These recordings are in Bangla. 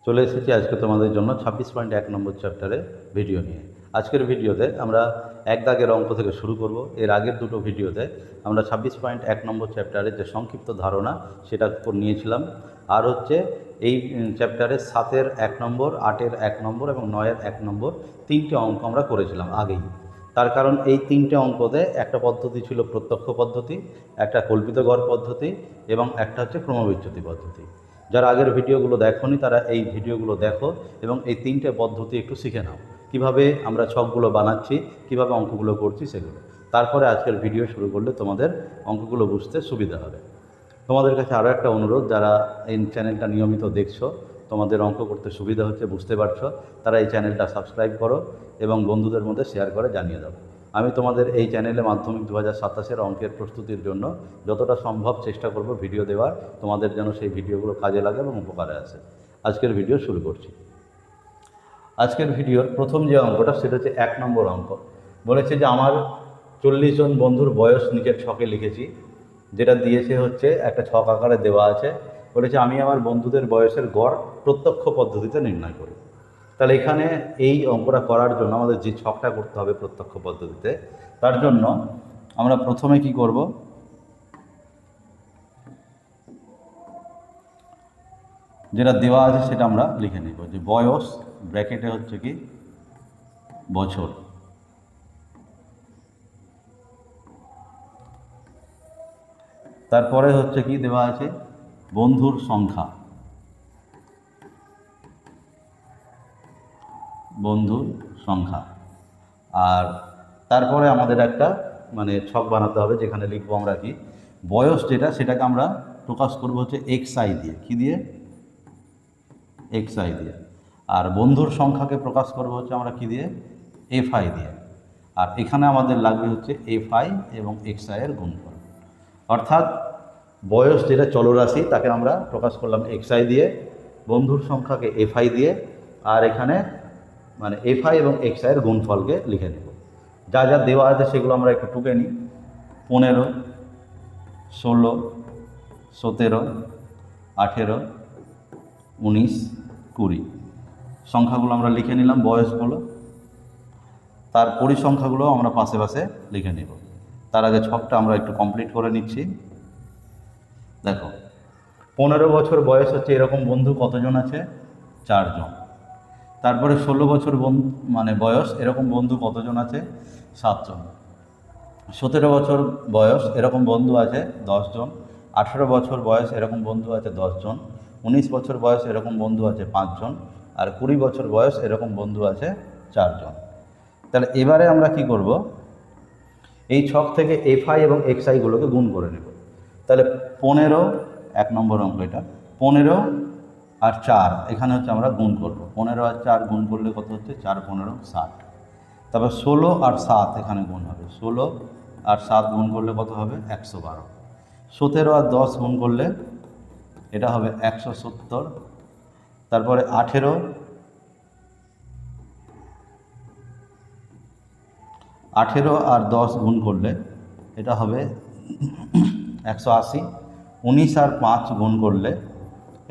চলে এসেছি আজকে তোমাদের জন্য 26.1 নম্বর চ্যাপ্টারে ভিডিও নিয়ে। আজকের ভিডিওতে আমরা এক দাগের অঙ্ক থেকে শুরু করব। এর আগের দুটো ভিডিওতে আমরা 26.1 নম্বর চ্যাপ্টারের যে সংক্ষিপ্ত ধারণা সেটা নিয়েছিলাম। আর হচ্ছে এই চ্যাপ্টারে 7-এর 1 নম্বর, 8-এর 1 নম্বর এবং 9-এর 1 নম্বর তিনটে অঙ্ক আমরা করেছিলাম আগেই। তার কারণ এই তিনটে অঙ্কতে একটা পদ্ধতি ছিল প্রত্যক্ষ পদ্ধতি, একটা কল্পিত গড় পদ্ধতি এবং একটা হচ্ছে ক্রমবিচ্যুতি পদ্ধতি। যারা আগের ভিডিওগুলো দেখোনি তারা এই ভিডিওগুলো দেখো এবং এই তিনটে পদ্ধতি একটু শিখে নাও, কিভাবে আমরা ছকগুলো বানাচ্ছি, কিভাবে অঙ্কগুলো করছি সেগুলো। তারপরে আজকের ভিডিও শুরু করলে তোমাদের অঙ্কগুলো বুঝতে সুবিধা হবে। তোমাদের কাছে আরও একটা অনুরোধ, যারা এই চ্যানেলটা নিয়মিত দেখছো, তোমাদের অঙ্ক করতে সুবিধা হচ্ছে, বুঝতে পারছো, তারা এই চ্যানেলটা সাবস্ক্রাইব করো এবং বন্ধুদের মধ্যে শেয়ার করে জানিয়ে দাও। আমি তোমাদের এই চ্যানেলে মাধ্যমিক 2027-এর অঙ্কের প্রস্তুতির জন্য যতটা সম্ভব চেষ্টা করব ভিডিও দেওয়ার, তোমাদের যেন সেই ভিডিওগুলো কাজে লাগে এবং উপকারে আসে। আজকের ভিডিও শুরু করছি। আজকের ভিডিওর প্রথম যে অঙ্কটা সেটা হচ্ছে 1 নম্বর অঙ্ক। বলেছে যে আমার 40 জন বন্ধুর বয়স নিচের ছকে লিখেছি, যেটা দিয়েছে হচ্ছে একটা ছক আকারে দেওয়া আছে। বলেছে আমি আমার বন্ধুদের বয়সের গড় প্রত্যক্ষ পদ্ধতিতে নির্ণয় করি। তাহলে এখানে এই অঙ্কটা করার জন্য আমাদের যে ছকটা করতে হবে প্রত্যক্ষ পদ্ধতিতে, তার জন্য আমরা প্রথমে কি করব, যেটা দেওয়া আছে সেটা আমরা লিখে নিব যে বয়স ব্র্যাকেটে হচ্ছে কি বছর, তারপরে হচ্ছে কি দেওয়া আছে বন্ধুর সংখ্যা, বন্ধুর সংখ্যা। আর তারপরে আমাদের একটা ছক বানাতে হবে যেখানে লিখবো আমরা কি বয়স যেটা, সেটাকে আমরা প্রকাশ করবো হচ্ছে xi দিয়ে। কি দিয়ে? xi দিয়ে। আর বন্ধুর সংখ্যাকে প্রকাশ করবো হচ্ছে আমরা কি দিয়ে? fi দিয়ে। আর এখানে আমাদের লাগবে হচ্ছে fi এবং xi এর গুণফল। অর্থাৎ বয়স যেটা চলরাশি তাকে আমরা প্রকাশ করলাম xi দিয়ে, বন্ধুর সংখ্যাকে fi দিয়ে, আর এখানে fi এবং xi এর গুণফলকে লিখে নেব। যা যা দেওয়া আছে সেগুলো আমরা একটু টুকে নিই। 15, 16, 17, 18, 19, 20 সংখ্যাগুলো আমরা লিখে নিলাম, বয়সগুলো। তার পরিসংখ্যাগুলো আমরা পাশে পাশে লিখে নেব। তার আগে ছকটা আমরা একটু কমপ্লিট করে নিচ্ছি। দেখো, 15 বছর বয়স হচ্ছে এরকম বন্ধু কতজন আছে? 4 জন। তারপরে 16 বছর বয়স এরকম বন্ধু কতজন আছে? 7 জন। 17 বছর বয়স এরকম বন্ধু আছে 10 জন। 18 বছর বয়স এরকম বন্ধু আছে 10 জন। 19 বছর বয়স এরকম বন্ধু আছে 5 জন। আর 20 বছর বয়স এরকম বন্ধু আছে 4 জন। তাহলে এবারে আমরা কি করব, এই ছক থেকে fi এবং xi গুলোকে গুণ করে নেব। তাহলে 15, 1 নম্বর অঙ্ক এটা, 15 আর 4 এখানে হচ্ছে আমরা গুণ করব। 15 আর 4 গুণ করলে কত হচ্ছে? 4 15 60। তারপর 16 আর 7 এখানে গুণ হবে, 16 আর 7 গুণ করলে কত হবে? 112। 17 আর 10 গুণ করলে এটা হবে 170। তারপরে 18 আর 10 গুণ করলে এটা হবে 180। 19 আর 5 গুণ করলে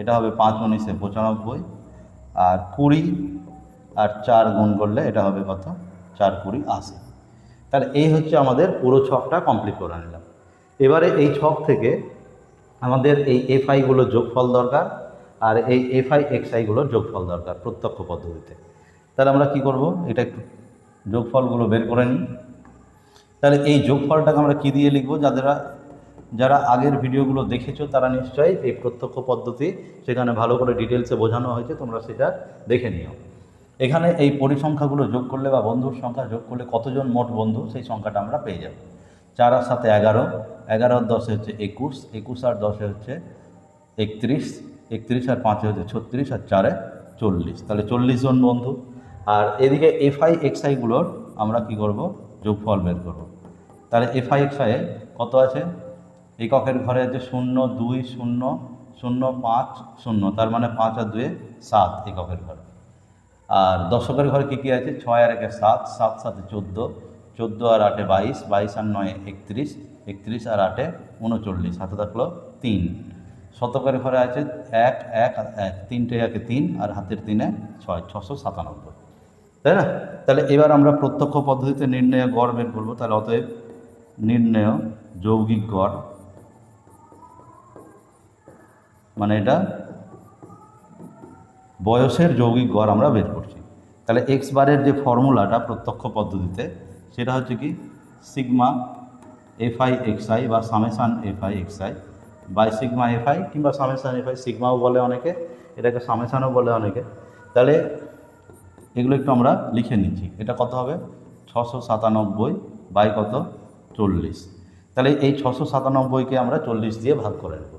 এটা হবে 5 19 95। আর 20 আর 4 গুণ করলে এটা হবে কত? 4 20 80। তাহলে এই হচ্ছে আমাদের পুরো ছকটা কমপ্লিট করে নিলাম। এবারে এই ছক থেকে আমাদের এই এফআইগুলোর যোগফল দরকার, আর এই fi xi-গুলোর যোগফল দরকার প্রত্যক্ষ পদ্ধতিতে। তাহলে আমরা কি করব, এটা একটু যোগফলগুলো বের করে নিই। তাহলে এই যোগফলটাকে আমরা কি দিয়ে লিখব? যারা আগের ভিডিওগুলো দেখেছো তারা নিশ্চয়ই এই প্রত্যক্ষ পদ্ধতি সেখানে ভালো করে ডিটেলসে বোঝানো হয়েছে, তোমরা সেটা দেখে নিও। এখানে এই পরিসংখ্যাগুলো যোগ করলে বা বন্ধুর সংখ্যা যোগ করলে কতজন মোট বন্ধু সেই সংখ্যাটা আমরা পেয়ে যাব। 4 আর 7 11, 11 আর 10 হচ্ছে 21, 21 আর 10 হচ্ছে 31, 31 আর 5 হচ্ছে 36, আর 4 40। তাহলে 40 জন বন্ধু। আর এদিকে fi xi-গুলোর আমরা কি করব? যোগফল বের করব। তাহলে fi xi কত আছে? এককের ঘরে আছে 0 2 0 0 5 0, তার মানে 5 আর 2 7 এককের ঘরে। আর দশকের ঘরে কী কী আছে? 6 আর 1 7, 7 7 14, 14 আর 8 22, 22 আর 9 31, 31 আর 8 39, হাতে থাকলো 3। শতকের ঘরে আছে 1 1 আর 1, 3টে 1 3 আর হাতের 3-এ 6, 697, তাই না? তাহলে এবার আমরা প্রত্যক্ষ পদ্ধতিতে নির্ণয় গড় বের করবো। তাহলে অতএব নির্ণয় যৌগিক গড়, মানে এটা বয়সের যৌগিক গড় আমরা বের করছি। তাহলে এক্স বারের যে ফর্মুলাটা প্রত্যক্ষ পদ্ধতিতে, সেটা হচ্ছে কি সিগমা এফআই এক্সআই বা summation phi xi by sigma phi, কিংবা সামেশান এফআই, সিগমাও বলে অনেকে, এটাকে সামেশানও বলে অনেকে। তাহলে এগুলো একটু আমরা লিখে নিচ্ছি। এটা কত হবে? 697 বাই কত? 40। তাহলে এই 697কে আমরা 40 দিয়ে ভাগ করে নেব।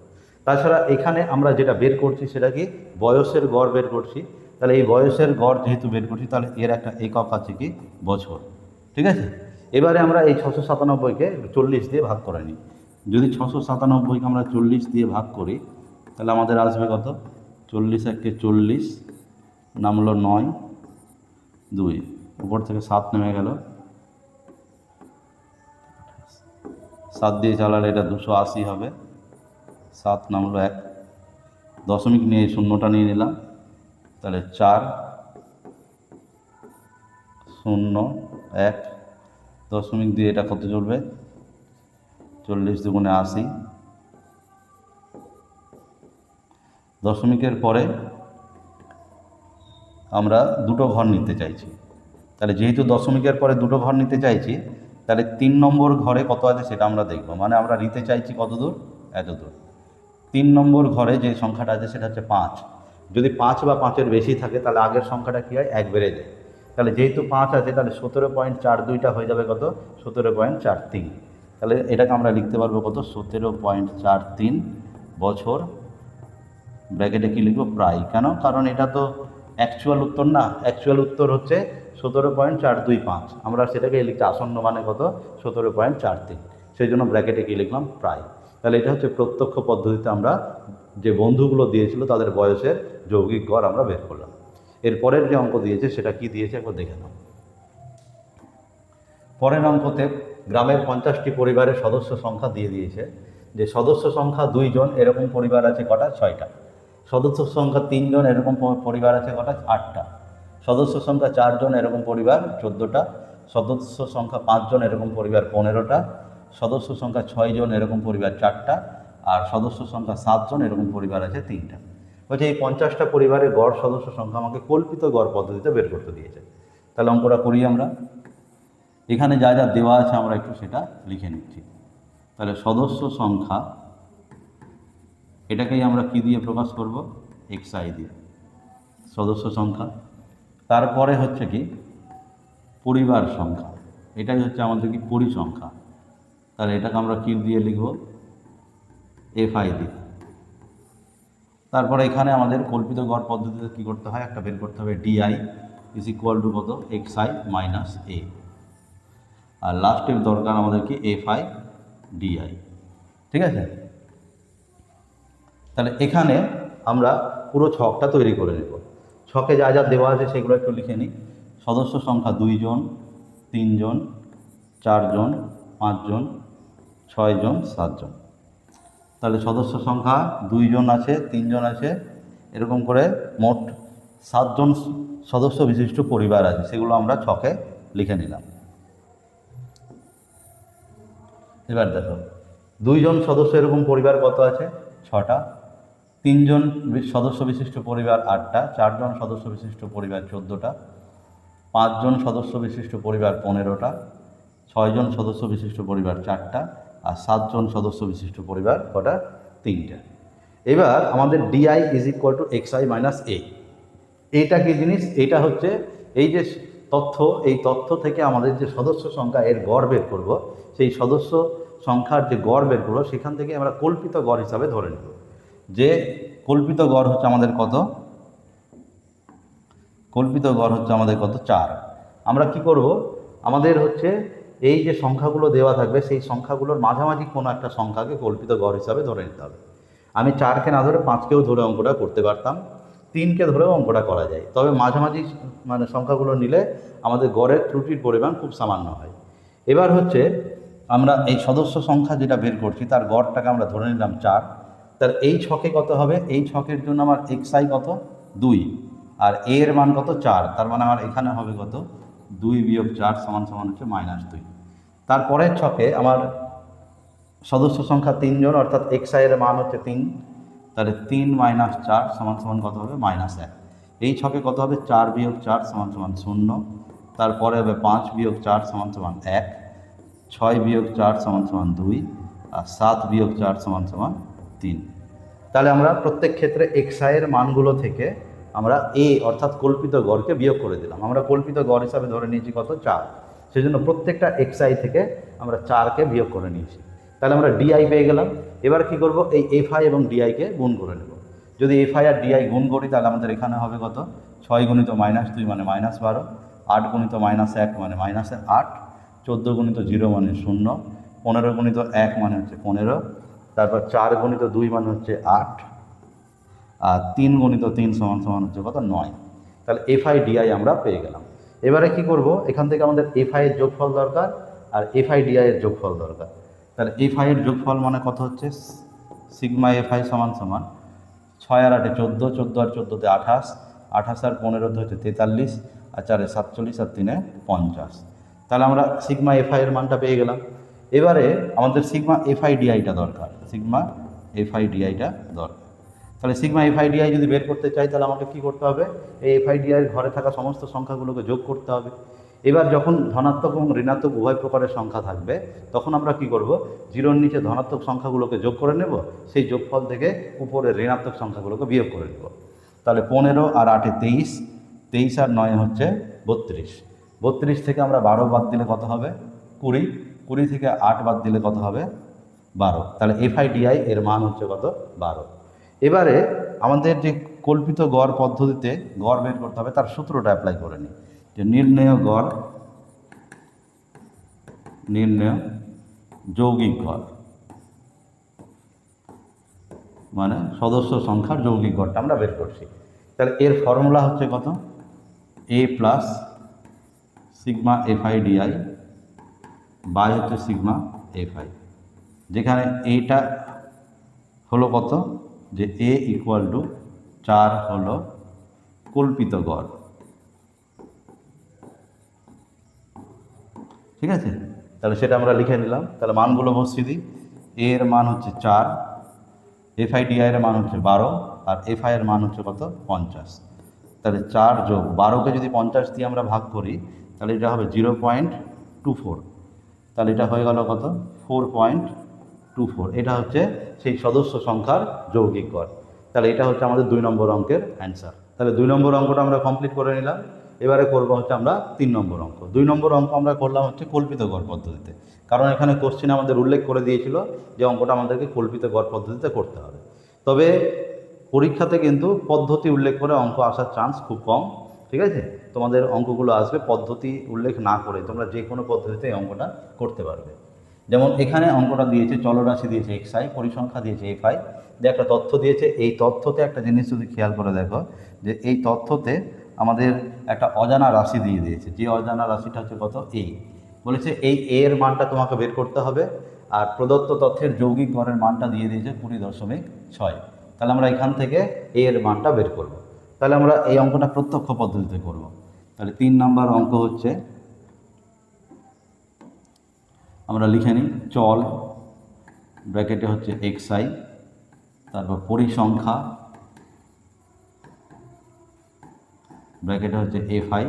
তাছাড়া এখানে আমরা যেটা বের করছি সেটা কি বয়সের গড় বের করছি। তাহলে এই বয়সের গড় যেহেতু বের করছি, তাহলে এর একটা একক আছে কি বছর, ঠিক আছে? এবারে আমরা এই 697কে 40 দিয়ে ভাগ করে নিই। যদি 697কে আমরা 40 দিয়ে ভাগ করি, তাহলে আমাদের আসবে কত? 40 একে 40, নামলো 9, 2, উপর থেকে 7 নেমে গেল, 7 দিয়ে চালালে এটা 280 হবে, 7 নামলো 1, দশমিক নিয়ে শূন্যটা নিয়ে নিলাম, তাহলে 4 0 1, দশমিক দিয়ে এটা কত চলবে? 40 দুগুণে 80, দশমিকের পরে আমরা দুটো ঘর নিতে চাইছি। তাহলে যেহেতু দশমিকের পরে দুটো ঘর নিতে চাইছি, তাহলে 3 নম্বর ঘরে কত আছে সেটা আমরা দেখব। মানে আমরা নিতে চাইছি কত দূর? এত দূর। 3 নম্বর ঘরে যে সংখ্যাটা আছে সেটা হচ্ছে 5। যদি 5 বা 5-এর বেশি থাকে, তাহলে আগের সংখ্যাটা কী হয়? 1 বেড়ে যায়। তাহলে যেহেতু 5 আছে, তাহলে 17.42টা হয়ে যাবে কত? 17.43। তাহলে এটাকে আমরা লিখতে পারবো কত? 17.43 বছর। ব্র্যাকেটে কী লিখবো? প্রায়। কেন? কারণ এটা তো অ্যাকচুয়াল উত্তর না, অ্যাকচুয়াল উত্তর হচ্ছে 17.425। আমরা সেটাকে লিখছি আসন্ন, মানে কত? 17.43। সেই জন্য ব্র্যাকেটে কী লিখলাম? প্রায়। তাহলে এটা হচ্ছে প্রত্যক্ষ পদ্ধতিতে আমরা যে বন্ধুগুলো দিয়েছিল তাদের বয়সের যৌগিক গড় আমরা বের করলাম। এর পরের যে অঙ্ক দিয়েছে সেটা কি দিয়েছে একবার দেখে নাও। পরের অঙ্কতে গ্রামের 50টি পরিবারের সদস্য সংখ্যা দিয়ে দিয়েছে। যে সদস্য সংখ্যা 2 জন এরকম পরিবার আছে কটা? 6টা। সদস্য সংখ্যা 3 জন এরকম পরিবার আছে কটা? 8টা। সদস্য সংখ্যা 4 জন এরকম পরিবার 14টা। সদস্য সংখ্যা 5 জন এরকম পরিবার 15টা। সদস্য সংখ্যা 6 জন এরকম পরিবার 4টা। আর সদস্য সংখ্যা 7 জন এরকম পরিবার আছে 3টা। বলছে এই 50টা পরিবারের গড় সদস্য সংখ্যা আমাকে কল্পিত গড় পদ্ধতিতে বের করতে দিয়েছে। তাহলে অঙ্কটা করি আমরা। এখানে যা যা দেওয়া আছে আমরা একটু সেটা লিখে নিচ্ছি। তাহলে সদস্য সংখ্যা, এটাকেই আমরা কি দিয়ে প্রকাশ করব? xi দিয়ে, সদস্য সংখ্যা। তারপরে হচ্ছে কি পরিবার সংখ্যা, এটাই হচ্ছে আমাদের কি পরিসংখ্যা। তাহলে এটাকে আমরা কি দিয়ে লিখব? fi দিয়ে। তারপরে এখানে আমাদের কল্পিত গড় পদ্ধতিতে কী করতে হয়? একটা বের করতে হবে di ইজ ইকুয়াল টু কত? xi minus a। আর লাস্টের দরকার আমাদের কি? fi di, ঠিক আছে? তাহলে এখানে আমরা পুরো ছকটা তৈরি করে নেব। ছকে যা যা দেওয়া আছে সেগুলো একটু লিখে নিই। সদস্য সংখ্যা 2 জন, 3 জন, 4 জন, 5 জন, 6 জন, 7 জন। তাহলে সদস্য সংখ্যা 2 জন আছে, 3 জন আছে, এরকম করে মোট 7 জন সদস্য বিশিষ্ট পরিবার আছে, সেগুলো আমরা ছকে লিখে নিলাম। এবার দেখো 2 জন সদস্য এরকম পরিবার কত আছে? 6টা। 3 জন সদস্য বিশিষ্ট পরিবার 8টা। 4 জন সদস্য বিশিষ্ট পরিবার 14টা। 5 জন সদস্য বিশিষ্ট পরিবার 15টা। 6 জন সদস্য বিশিষ্ট পরিবার 4টা। আর 7 জন সদস্য বিশিষ্ট পরিবার কটা? 3টা। এবার আমাদের di is equal to xi minus a। এইটা কি জিনিস? এইটা হচ্ছে এই যে তথ্য, এই তথ্য থেকে আমাদের যে সদস্য সংখ্যা এর গড় বের করব, সেই সদস্য সংখ্যার যে গড় বের করবো সেখান থেকে আমরা কল্পিত গড় হিসাবে ধরে নেব। যে কল্পিত গড় হচ্ছে আমাদের কত? কল্পিত গড় হচ্ছে আমাদের কত? 4। আমরা কি করব? আমাদের হচ্ছে এই যে সংখ্যাগুলো দেওয়া থাকবে সেই সংখ্যাগুলোর মাঝামাঝি কোনো একটা সংখ্যাকে কল্পিত গড় হিসাবে ধরে নিতে হবে। আমি 4কে না ধরে 5কেও ধরে অঙ্কটা করতে পারতাম, 3কে ধরেও অঙ্কটা করা যায়। তবে মাঝামাঝি মানে সংখ্যাগুলো নিলে আমাদের গড়ের ত্রুটির পরিমাণ খুব সামান্য হয়। এবার হচ্ছে আমরা এই সদস্য সংখ্যা যেটা বের করছি তার গড়টাকে আমরা ধরে নিলাম 4। তাহলে এই ছকে কত হবে, এই ছকের জন্য আমার এক্সআই কত 2 আর এ এর মান কত 4, তার মানে আমার এখানে হবে কত 2 বিয়োগ 4 সমান সমান হচ্ছে -2। তারপরের ছকে আমার সদস্য সংখ্যা 3 জন, অর্থাৎ এক্সআই এর মান হচ্ছে 3, তাহলে 3 - 4 সমান সমান কত হবে -1। এই ছকে কত হবে 4 বিয়োগ 4 সমান সমান 0, তারপরে হবে 5 বিয়োগ 4 সমান সমান 1, 6 বিয়োগ 4 সমান সমান 2 আর 7 বিয়োগ 4 সমান সমান 3। তাহলে আমরা প্রত্যেক ক্ষেত্রে এক্সআই এর মানগুলো থেকে আমরা এ অর্থাৎ কল্পিত গড়কে বিয়োগ করে দিলাম। আমরা কল্পিত গড় হিসাবে ধরে নিয়েছি কত 4, সেই জন্য প্রত্যেকটা এক্সআই থেকে আমরা 4কে বিয়োগ করে নিয়েছি। তাহলে আমরা ডিআই পেয়ে গেলাম। এবার কি করব, এই এফআই এবং ডিআইকে গুণ করে নেব। যদি এফআই আর ডিআই গুণ করি তাহলে আমাদের এখানে হবে কত 6 গুণিত -2 মানে -12, 8 গুণিত -1 মানে -8, 14 গুণিত 0 মানে 0, 15 গুণিত 1 মানে হচ্ছে 15, তারপর 4 গুণিত 2 মানে হচ্ছে 8 আর 3 গুণিত 3 সমান সমান হচ্ছে কত 9। তাহলে এফআই ডিআই আমরা পেয়ে গেলাম। এবারে কি করব, এখান থেকে আমাদের এফআই এর যোগফল দরকার আর এফআই ডিআই এর যোগফল দরকার। তাহলে এফআই এর যোগফল মানে কত হচ্ছে সিগমা এফআই সমান সমান 6 আর 8 14, 14 আর 14 28, 28 আর 15 হচ্ছে 43, আর 4 47 আর 3 50। তাহলে আমরা সিগমা এফআই এর মানটা পেয়ে গেলাম। এবারে আমাদের সিগমা এফআই ডিআইটা দরকার, সিগমা এফআই ডিআইটা দরকার। তাহলে সিগমা এফআই ডিআই যদি বের করতে চাই তাহলে আমাকে কী করতে হবে, এই এফআই ডিআইয়ের ঘরে থাকা সমস্ত সংখ্যাগুলোকে যোগ করতে হবে। এবার যখন ধনাত্মক এবং ঋণাত্মক উভয় প্রকারের সংখ্যা থাকবে তখন আমরা কি করব, 0-র নিচে ধনাত্মক সংখ্যাগুলোকে যোগ করে নেব, সেই যোগফল থেকে উপরে ঋণাত্মক সংখ্যাগুলোকে বিয়োগ করে নেব। তাহলে 15 আর 8 23, 23 আর 9 হচ্ছে 32, 32 থেকে আমরা 12 বাদ দিলে কত হবে 20, 20 থেকে 8 বাদ দিলে কত হবে 12। তাহলে এফআই ডিআই এর মান হচ্ছে কত 12। এবারে আমাদের যে কল্পিত গড় পদ্ধতিতে গড় বের করতে হবে তার সূত্রটা অ্যাপ্লাই করে নিই, যে নির্ণেয় গড়, নির্ণেয় যৌগিক গড় মানে সদস্য সংখ্যার যৌগিক গড়টা আমরা বের করছি। তাহলে এর ফর্মুলা হচ্ছে কত, A plus sigma FI DI by হচ্ছে সিগমা এফআই, যেখানে এটা হলো কত, যে এ ইকুয়াল টু 4 হলো কল্পিত গড়, ঠিক আছে। তাহলে সেটা আমরা লিখে নিলাম। তাহলে মানগুলো বসিয়ে দিই, এ এর মান হচ্ছে 4, এফআই ডিআই এর মান হচ্ছে 12 আর এফআই এর মান হচ্ছে কত 50। তাহলে 4 যোগ 12কে যদি 50 দিয়ে আমরা ভাগ করি তাহলে এটা হবে 0.24, তাহলে এটা হয়ে গেল কত 4.24। এটা হচ্ছে সেই সদস্য সংখ্যার যৌগিক গড়। তাহলে এটা হচ্ছে আমাদের 2 নম্বর অঙ্কের অ্যান্সার। তাহলে 2 নম্বর অঙ্কটা আমরা কমপ্লিট করে নিলাম। এবারে করব হচ্ছে আমরা 3 নম্বর অঙ্ক। 2 নম্বর অঙ্ক আমরা করলাম হচ্ছে কল্পিত গড় পদ্ধতিতে, কারণ এখানে কোশ্চেন আমাদের উল্লেখ করে দিয়েছিল যে অঙ্কটা আমাদেরকে কল্পিত গড় পদ্ধতিতে করতে হবে। তবে পরীক্ষাতে কিন্তু পদ্ধতি উল্লেখ করে অঙ্ক আসার চান্স খুব কম, ঠিক আছে। তোমাদের অঙ্কগুলো আসবে পদ্ধতি উল্লেখ না করে, তোমরা যে কোনো পদ্ধতিতে এই অঙ্কটা করতে পারবে। যেমন এখানে অঙ্কটা দিয়েছে, চলরাশি দিয়েছে এক্সআই, পরিসংখ্যা দিয়েছে এফআই, দিয়ে একটা তথ্য দিয়েছে। এই তথ্যতে একটা জিনিস যদি খেয়াল করে দেখো, যে এই তথ্যতে আমাদের একটা অজানা রাশি দিয়ে দিয়েছে, যে অজানা রাশিটা হচ্ছে কত এ, বলেছে এই এর মানটা তোমাকে বের করতে হবে, আর প্রদত্ত তথ্যের যৌগিক গড়ের মানটা দিয়ে দিয়েছে 20.6। তাহলে আমরা এখান থেকে এর মানটা বের করব। তাহলে আমরা এই অঙ্কটা প্রত্যক্ষ পদ্ধতিতে করব। তাহলে 3 নম্বর অঙ্ক হচ্ছে, আমরা লিখে নিই চল ব্র্যাকেটে হচ্ছে এক্সআই, তারপর পরিসংখ্যা ব্র্যাকেটে হচ্ছে এফআই।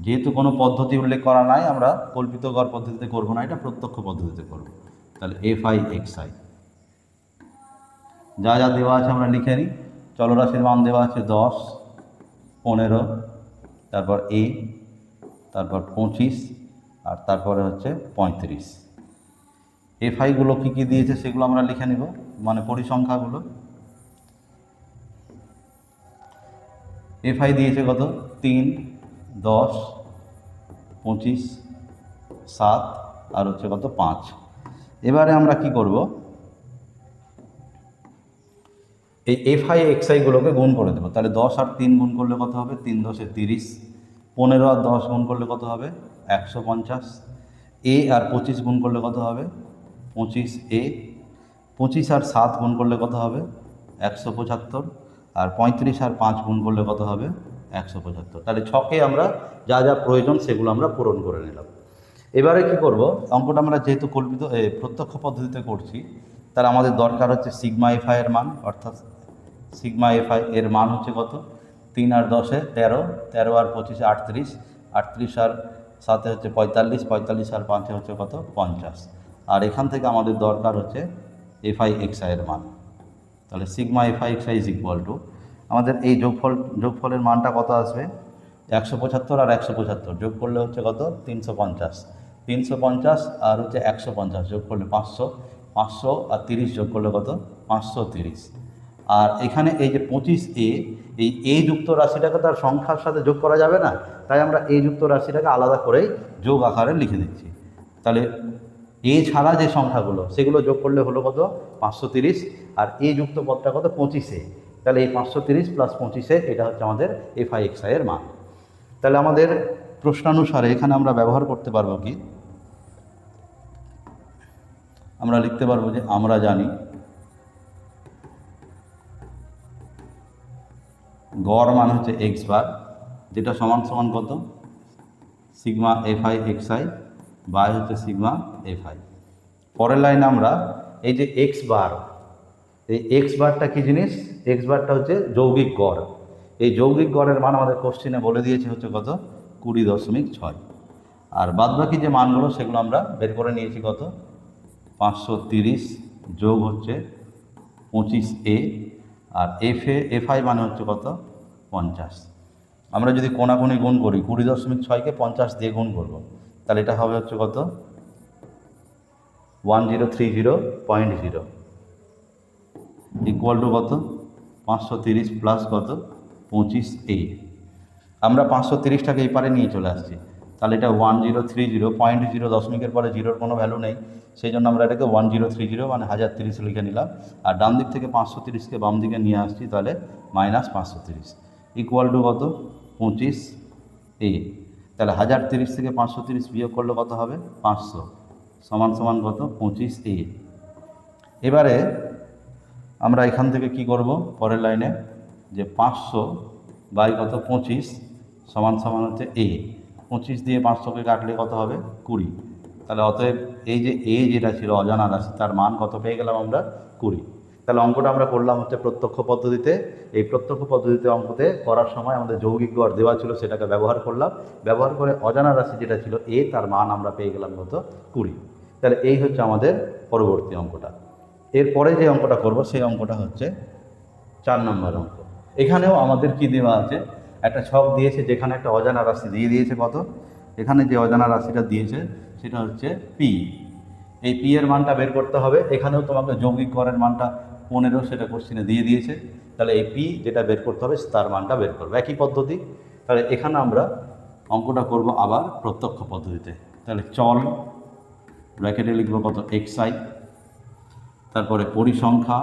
যেহেতু কোনো পদ্ধতি উল্লেখ করা নাই আমরা কল্পিত গড় পদ্ধতিতে করব না, এটা প্রত্যক্ষ পদ্ধতিতে করব। তাহলে এফআই এক্সআই যা যা দেওয়া আছে আমরা লিখে নিই। চলরাশির মান দেওয়া আছে 10, 15, তারপর এ, তারপর 25 আর তারপরে হচ্ছে 35। এফআইগুলো কী কী দিয়েছে সেগুলো আমরা লিখে নিব, মানে পরিসংখ্যাগুলো। এফআই দিয়েছে কত 3, 10, 25, 7 আর হচ্ছে কত 5। এবারে আমরা কি করব, এই এফআই এক্সআইগুলোকে গুণ করে দেবো। তাহলে 10 আর 3 গুণ করলে কত হবে 3 × 10 = 30, 15 আর 10 গুণ করলে কত হবে 150, এ আর 25 গুণ করলে কত হবে 25 এ, 25 আর 7 গুণ করলে কত হবে 175, আর 35 আর 5 গুণ করলে কত হবে 175। তাহলে ছকে আমরা যা যা প্রয়োজন সেগুলো আমরা পূরণ করে নিলাম। এবারে কি করব, অঙ্কটা আমরা যেহেতু কল্পিত প্রত্যক্ষ পদ্ধতিতে করছি, তাহলে আমাদের দরকার হচ্ছে সিগমা এফআই এর মান, অর্থাৎ সিগমা এফআই এর মান হচ্ছে কত 3 আর 10 13, 13 আর 25 38, 38 আর 7 হচ্ছে 45, 45 আর 5 হচ্ছে কত 50। আর এখান থেকে আমাদের দরকার হচ্ছে এফআই এক্সআই এর মান। তাহলে sigma phi XI is equal two আমাদের এই যোগফলের মানটা কত আসবে 175 আর 175 যোগ করলে হচ্ছে কত 350, 350 আর হচ্ছে 150 যোগ করলে 500, 500 আর 30 যোগ করলে কত 530। আর এখানে এই যে 25A, এই যুক্ত রাশিটাকে তার সংখ্যার সাথে যোগ করা যাবে না, তাই আমরা এই যুক্ত রাশিটাকে আলাদা করেই যোগ আকারে লিখে দিচ্ছি। তাহলে এ ছাড়া যে সংখ্যাগুলো সেগুলো যোগ করলে হলো কত 530, আর এই যুক্ত পদটা কত 25A। তাহলে এই 530 প্লাস 25A এটা হচ্ছে আমাদের এফআই এক্সআই এর মান। তাহলে আমাদের প্রশ্নানুসারে এখানে আমরা ব্যবহার করতে পারবো কি, আমরা লিখতে পারবো যে আমরা জানি গড় মান হচ্ছে এক্স বার, যেটা সমান সমান কত সিগমা এফআই এক্সআই বাই হচ্ছে সিগমা এফআই। পরের লাইনে আমরা এই যে এক্স বার, এই এক্স বারটা কী জিনিস, এক্স বারটা হচ্ছে যৌগিক গড়। এই যৌগিক গড়ের মান আমাদের কোশ্চেনে বলে দিয়েছে হচ্ছে কত 20.6। আর বাদবাকি যে মানগুলো সেগুলো আমরা বের করে নিয়েছি কত 530 যোগ হচ্ছে 25A, আর এফআই মানে হচ্ছে কত 50। আমরা যদি কোনাকুনি গুণ করি 20.6কে 50 দিয়ে গুণ করব, তাহলে এটা হবে হচ্ছে কত 1030.0 ইকুয়াল টু কত 530 প্লাস কত 25A। আমরা 530টাকে এই পারে নিয়ে চলে আসছি, তাহলে এটা 1030.0 দশমিকের পরে জিরোর কোনো ভ্যালু নেই, সেই জন্য আমরা এটাকে 1030 মানে 1030 লিখে নিলাম। আর ডান দিক থেকে 530কে বাম দিকে নিয়ে আসছি, তাহলে মাইনাস 530 ইকুয়াল টু কত 25A। তাহলে 1030 থেকে 530 বিয়োগ করলে কত হবে 500 সমান সমান কত 25A। এবারে আমরা এখান থেকে কি করব, পরের লাইনে যে 500 বাই কত 25 সমান সমান হচ্ছে A, 25 দিয়ে 500কে কাটলে কত হবে 20। তাহলে অতএব এই যে A যেটা ছিল অজানা রাশি, তার মান কত পেয়ে গেলাম আমরা 20। তাহলে অঙ্কটা আমরা করলাম হচ্ছে প্রত্যক্ষ পদ্ধতিতে। এই প্রত্যক্ষ পদ্ধতিতে অঙ্কতে করার সময় আমাদের যৌগিক গড় দেওয়া ছিল, সেটাকে ব্যবহার করলাম, ব্যবহার করে অজানা রাশি যেটা ছিল A, তার মান আমরা পেয়ে গেলাম কত 20। তাহলে এই হচ্ছে আমাদের পরবর্তী অঙ্কটা। এরপরে যে অঙ্কটা করব সেই অঙ্কটা হচ্ছে 4 নম্বর অঙ্ক। এখানেও আমাদের কি দেওয়া আছে, একটা ছক দিয়েছে যেখানে একটা অজানা রাশি দিয়ে দিয়েছে কত, এখানে যে অজানা রাশিটা দিয়েছে সেটা হচ্ছে পি। এই পি এর মানটা বের করতে হবে। এখানেও তোমাকে যৌগিক গড়ের মানটা 15 সেটা কোশ্চেনে দিয়ে দিয়েছে, তাহলে এই পি যেটা বের করতে হবে তার মানটা বের করবে, একই পদ্ধতি। তাহলে এখানে আমরা অঙ্কটা করব আবার প্রত্যক্ষ পদ্ধতিতে। তাহলে চল ব্র্যাকেটে লিখব কত এক্সআই, তারপরে পরিসংখ্যা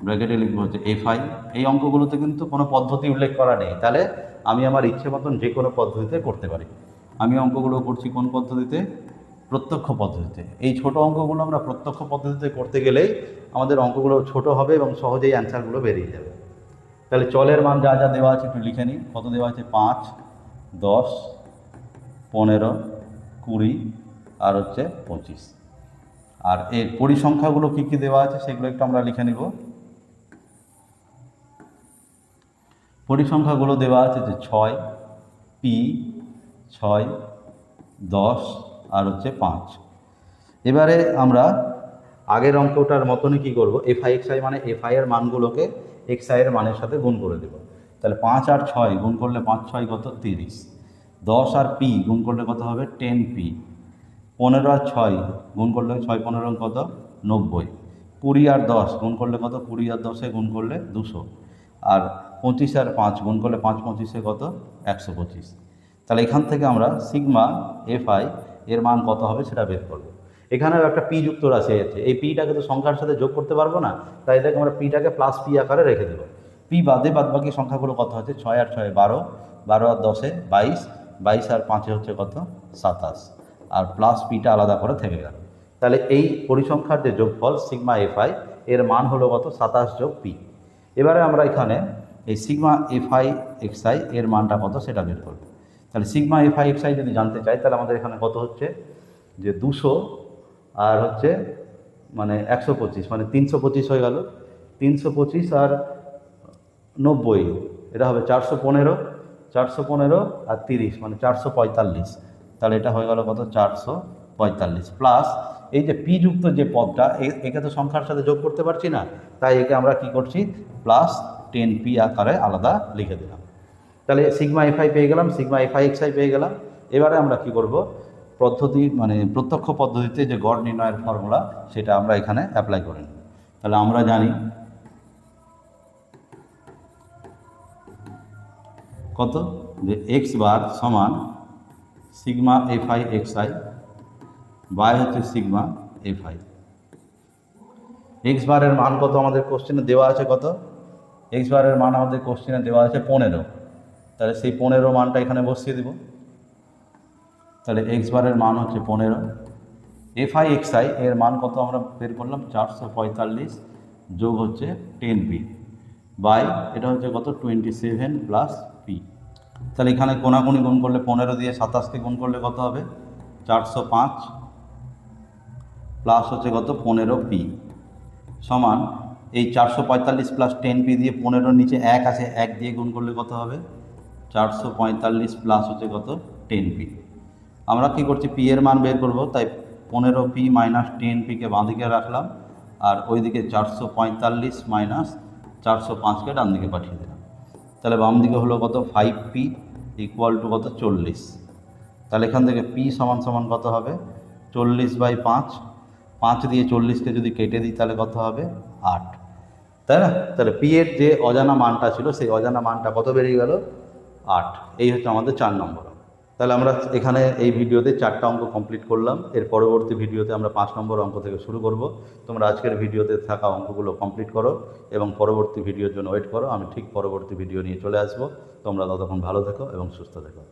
ব্র্যাকেটে লিখবো হচ্ছে এফআই। এই অঙ্কগুলোতে কিন্তু কোনো পদ্ধতি উল্লেখ করা নেই, তাহলে আমি আমার ইচ্ছে মতন যে কোনো পদ্ধতিতে করতে পারি। আমি অঙ্কগুলো করছি কোন পদ্ধতিতে, প্রত্যক্ষ পদ্ধতিতে। এই ছোট অঙ্কগুলো আমরা প্রত্যক্ষ পদ্ধতিতে করতে গেলেই আমাদের অঙ্কগুলো ছোট হবে এবং সহজেই অ্যান্সারগুলো বেরিয়ে যাবে। তাহলে চলের মান যা যা দেওয়া আছে একটু লিখে নিই। কত দেওয়া আছে 5, 10, 15, 20 আর হচ্ছে 25। আর এর পরিসংখ্যাগুলো কী কী দেওয়া আছে সেগুলো একটু আমরা লিখে নিব। পরিসংখ্যাগুলো দেওয়া আছে যে 6, পি 6, 10 আর হচ্ছে 5। এবারে আমরা আগের অঙ্কটার মতনই কী করব, এফআই এক্সআই মানে এফআই এর মানগুলোকে এক্সআই এর মানের সাথে গুণ করে দেব। তাহলে 5 আর 6 গুণ করলে 5 6 কত 30, 10 আর পি গুণ করলে কত হবে 10p, 15 আর 6 গুণ করলে 6 15 কত 90, 20 আর 10 গুণ করলে কত 20 আর 10 গুণ করলে 200, আর 25 আর 5 গুণ করলে 5 25 কত 125। তাহলে এখান থেকে আমরা সিগমা এফআই এর মান কত হবে সেটা বের করব। এখানেও একটা পি যুক্ত রাশি আছে, এই পিটাকে তো সংখ্যার সাথে যোগ করতে পারবো না, তাই এটাকে আমরা পিটাকে প্লাস পি আকারে রেখে দেবো। পি বাদে বাদবাকি সংখ্যাগুলো কত হচ্ছে 6 আর 6 12, 12 আর 10 22, 22 আর 5 হচ্ছে কত 27। আর প্লাস পিটা আলাদা করে থেকে গেল। তাহলে এই পরিসংখ্যার যে যোগফল সিগমা এফআই এর মান হলো কত 27 যোগ পি। এবারে আমরা এখানে এই সিগমা এফআই এক্সআই এর মানটা কত সেটা বের করব। তাহলে সিগমা এফআই এক্সআই যদি জানতে চাই তাহলে আমাদের এখানে কত হচ্ছে যে 200 আর হচ্ছে মানে 125 মানে 325 হয়ে গেল। 325 আর 90 এটা হবে 415, 415 আর 30 মানে 445। তাহলে এটা হয়ে গেল কত 445 প্লাস এই যে পি যুক্ত যে পদটা একে তো সংখ্যার সাথে যোগ করতে পারছি না, তাই একে আমরা কি করছি প্লাস 10p আকারে আলাদা লিখে দিলাম। তাহলে সিগমা এফআই পেয়ে গেলাম, সিগমা এফআই এক্সআই পেয়ে গেলাম। এবারে আমরা কি করব পদ্ধতি মানে প্রত্যক্ষ পদ্ধতিতে যে গড় নির্ণয়ের ফর্মুলা সেটা আমরা এখানে অ্যাপ্লাই করে নেব। তাহলে আমরা জানি কত যে এক্স বার সমান সিগমা এফআই এক্সআই বাই হচ্ছে সিগমা এফআই। এক্স বারের মান কত আমাদের কোশ্চেনে দেওয়া আছে কত, এক্স বারের মান আমাদের কোশ্চেনে দেওয়া আছে 15। তাহলে সেই 15 মানটা এখানে বসিয়ে দেব। তাহলে এক্স বারের মান হচ্ছে 15। এফআই এক্সআই এর মান কত আমরা বের করলাম 445 যোগ হচ্ছে 10p বাই এটা হচ্ছে কত 27 প্লাস পি। তাহলে এখানে কোনাকুনি গুণ করলে 15 দিয়ে 27কে গুণ করলে কত হবে 405 প্লাস হচ্ছে কত 15p সমান এই 445 প্লাস 10p দিয়ে 15 নিচে 1 আছে 1 দিয়ে গুণ করলে কত হবে 445 প্লাস হচ্ছে কত 10p। আমরা কি করছি পি এর মান বের করব, তাই 15p মাইনাস 10pকে বাঁ দিকে রাখলাম আর ওইদিকে 445 মাইনাস 405কে ডান দিকে পাঠিয়ে দিলাম। তাহলে বাম দিকে হলো কত 5p ইকুয়াল টু কত 40। তাহলে এখান থেকে p সমান সমান কত হবে 40/5, 5 দিয়ে 40কে যদি কেটে দিই তাহলে কত হবে 8, তাই না? তাহলে পি এর যে অজানা মানটা ছিল সেই অজানা মানটা কত বেরিয়ে গেল 8। এই হচ্ছে আমাদের 4 নম্বর। তাহলে আমরা এখানে এই ভিডিওতে 4টা অঙ্ক কমপ্লিট করলাম। এর পরবর্তী ভিডিওতে আমরা 5 নম্বর অঙ্ক থেকে শুরু করব। তোমরা আজকের ভিডিওতে থাকা অঙ্কগুলো কমপ্লিট করো এবং পরবর্তী ভিডিওর জন্য ওয়েট করো। আমি ঠিক পরবর্তী ভিডিও নিয়ে চলে আসবো। তোমরা ততক্ষণ ভালো থেকো এবং সুস্থ থেকো।